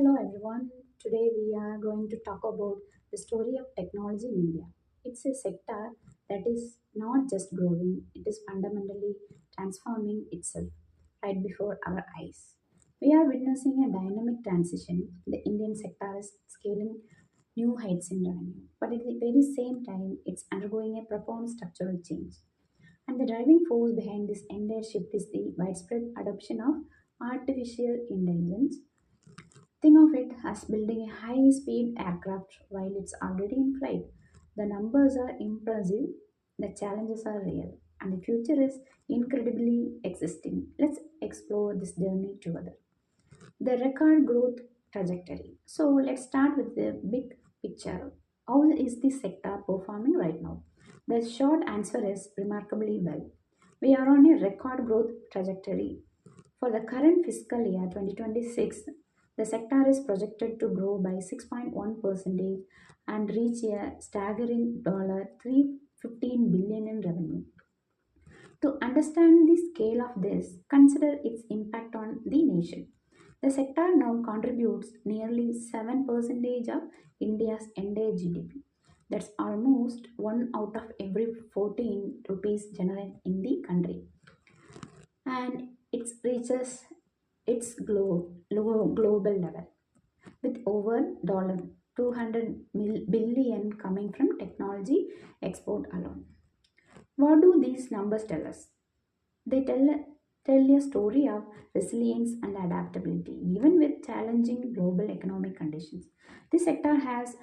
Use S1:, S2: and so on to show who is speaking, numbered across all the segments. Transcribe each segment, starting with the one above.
S1: Hello everyone. Today we are going to talk about the story of technology in India. It's a sector that is not just growing, it is fundamentally transforming itself right before our eyes. We are witnessing a dynamic transition. The Indian sector is scaling new heights in revenue, but at the very same time, it's undergoing a profound structural change. And the driving force behind this entire shift is the widespread adoption of artificial intelligence. Think of it as building a high speed aircraft while it's already in flight. The numbers are impressive, the challenges are real, and the future is incredibly existing. Let's explore this journey together. The record growth trajectory. So, let's start with the big picture. How is the sector performing right now? The short answer is remarkably well. We are on a record growth trajectory. For the current fiscal year 2026, the sector is projected to grow by 6.1% and reach a staggering $315 billion in revenue. To understand the scale of this, consider its impact on the nation. The sector now contributes nearly 7% of India's entire GDP. That's almost 1 out of every 14 rupees generated in the country. And it reaches its global level with over $200 billion coming from technology export alone. What do these numbers tell us? They tell a story of resilience and adaptability, even with challenging global economic conditions. This sector has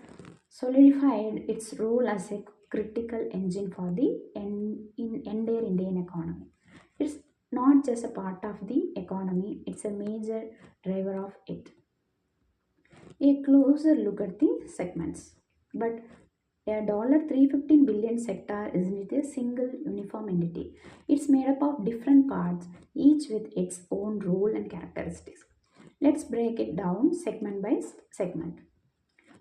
S1: solidified its role as a critical engine for the entire Indian economy. It's not just a part of the economy, it's a major driver of it. A closer look at the segments. But a $315 billion sector isn't a single uniform entity. It's made up of different parts, each with its own role and characteristics. Let's break it down segment by segment.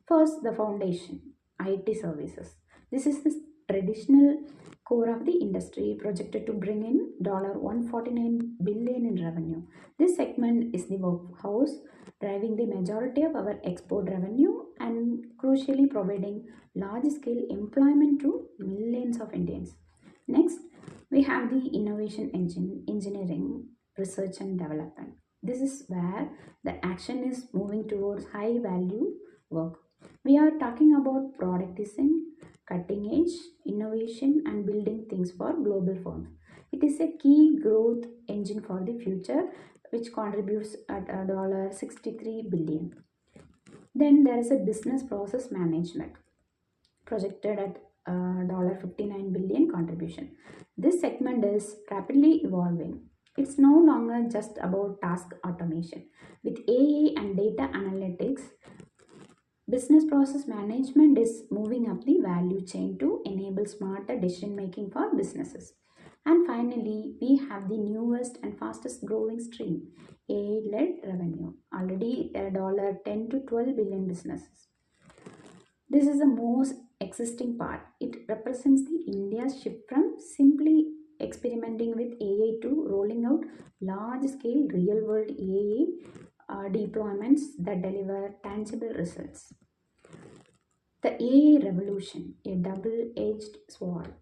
S1: First, the foundation, IT services. This is the traditional core of the industry projected to bring in $149 billion in revenue. This segment is the workhouse driving the majority of our export revenue and crucially providing large scale employment to millions of Indians. Next, we have the innovation engine, engineering, research and development. This is where the action is moving towards high value work. We are talking about product design, cutting edge innovation, and building things for global firms. It is a key growth engine for the future, which contributes at $63 billion. Then there is a business process management projected at $59 billion contribution. This segment is rapidly evolving. It's no longer just about task automation. With AI and data analytics, business process management is moving up the value chain to enable smarter decision making for businesses. And finally, we have the newest and fastest growing stream, AI-led revenue, already a $10 to 12 billion businesses. This is the most existing part. It represents the India's shift from simply experimenting with AI to rolling out large scale real world AI deployments that deliver tangible results. The AI revolution, a double edged sword.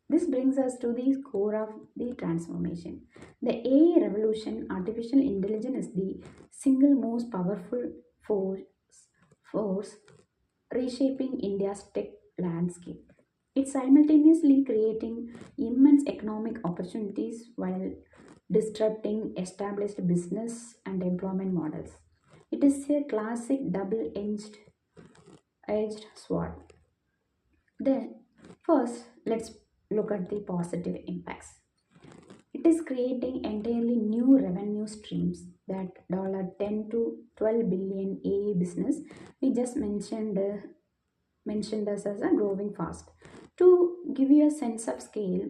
S1: This brings us to the core of the transformation. The AI revolution, artificial intelligence, is the single most powerful force, force reshaping India's tech landscape. It's simultaneously creating immense economic opportunities while disrupting established business and employment models. It is a classic double edged sword. Then, first, let's look at the positive impacts. It is creating entirely new revenue streams that $10 to 12 billion AA business we just mentioned us as a growing fast. To give you a sense of scale,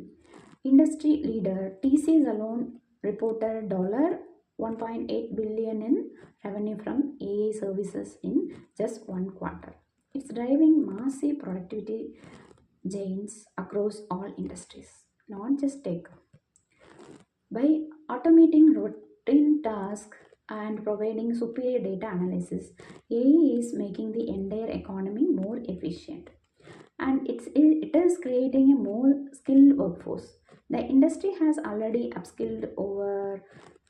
S1: industry leader TCS alone reported $1.8 billion in revenue from AI services in just one quarter. It's driving massive productivity gains across all industries, not just tech. By automating routine tasks and providing superior data analysis. AI is making the entire economy more efficient, and it is creating a more skilled workforce. The industry has already upskilled over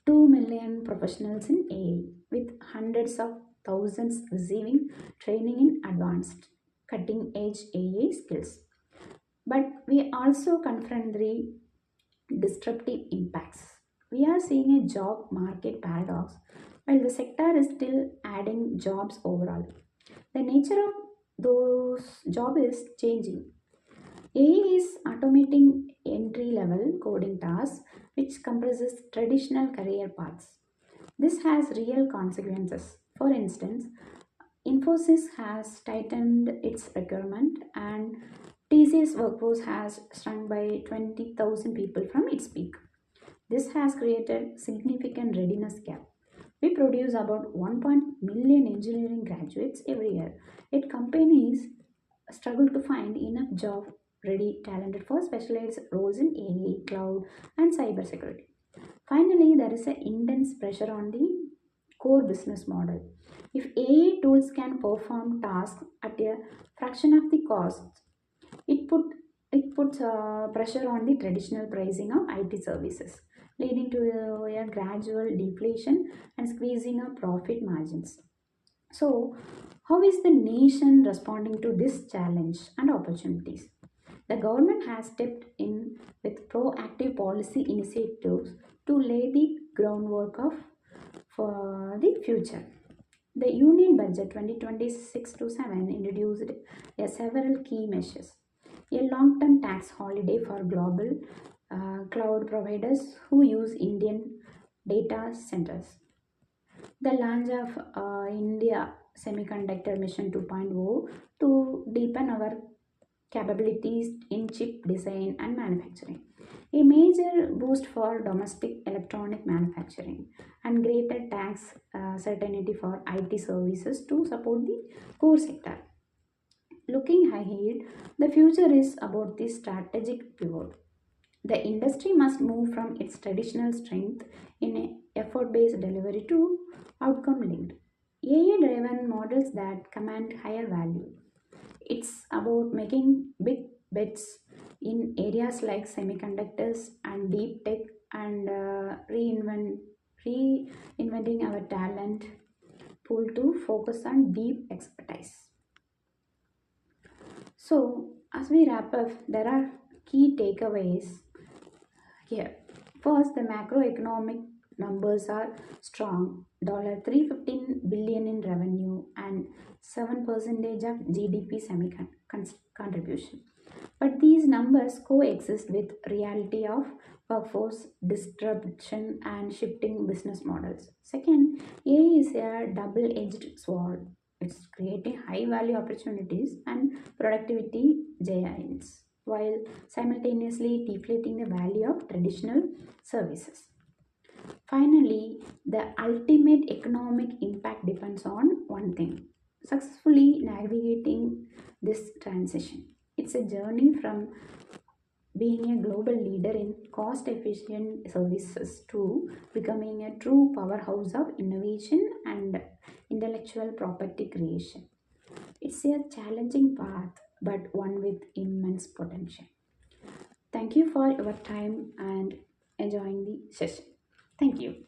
S1: 2 million professionals in AI, with hundreds of thousands receiving training in advanced, cutting edge AI skills. But we also confront the disruptive impacts. We are seeing a job market paradox. While the sector is still adding jobs overall, the nature of those jobs is changing. AI is automating entry level coding tasks, which compresses traditional career paths. This has real consequences. For instance, Infosys has tightened its procurement, and TCS workforce has shrunk by 20,000 people from its peak. This has created significant readiness gap. We produce about 1 million engineering graduates every year, yet companies struggle to find enough job ready talented for specialized roles in AI, cloud, and cybersecurity. Finally, there is an intense pressure on the core business model. If AI tools can perform tasks at a fraction of the cost, it put it puts pressure on the traditional pricing of IT services, leading to a gradual deflation and squeezing of profit margins. So, how is the nation responding to this challenge and opportunities? The government has stepped in with proactive policy initiatives to lay the groundwork of for the future. The Union Budget 2026 to 7 introduced several key measures. A long term tax holiday for global cloud providers who use Indian data centers. The launch of India Semiconductor Mission 2.0 to deepen our capabilities in chip design and manufacturing. A major boost for domestic electronic manufacturing and greater tax certainty for IT services to support the core sector. Looking ahead, the future is about the strategic pivot. The industry must move from its traditional strength in effort based delivery to outcome linked, AI driven models that command higher value. It's about making big bets in areas like semiconductors and deep tech, and reinventing our talent pool to focus on deep expertise. So, as we wrap up, there are key takeaways here. First, the macroeconomic numbers are strong. 315 billion in revenue and 7% of GDP contribution. But these numbers coexist with reality of workforce disruption and shifting business models. Second, AI is a double-edged sword. It's creating high value opportunities and productivity giants while simultaneously deflating the value of traditional services. Finally, the ultimate economic impact depends on one thing: successfully navigating this transition. It's a journey from being a global leader in cost efficient services to becoming a true powerhouse of innovation and intellectual property creation. It's a challenging path, but one with immense potential. Thank you for your time and enjoying the session. Thank you.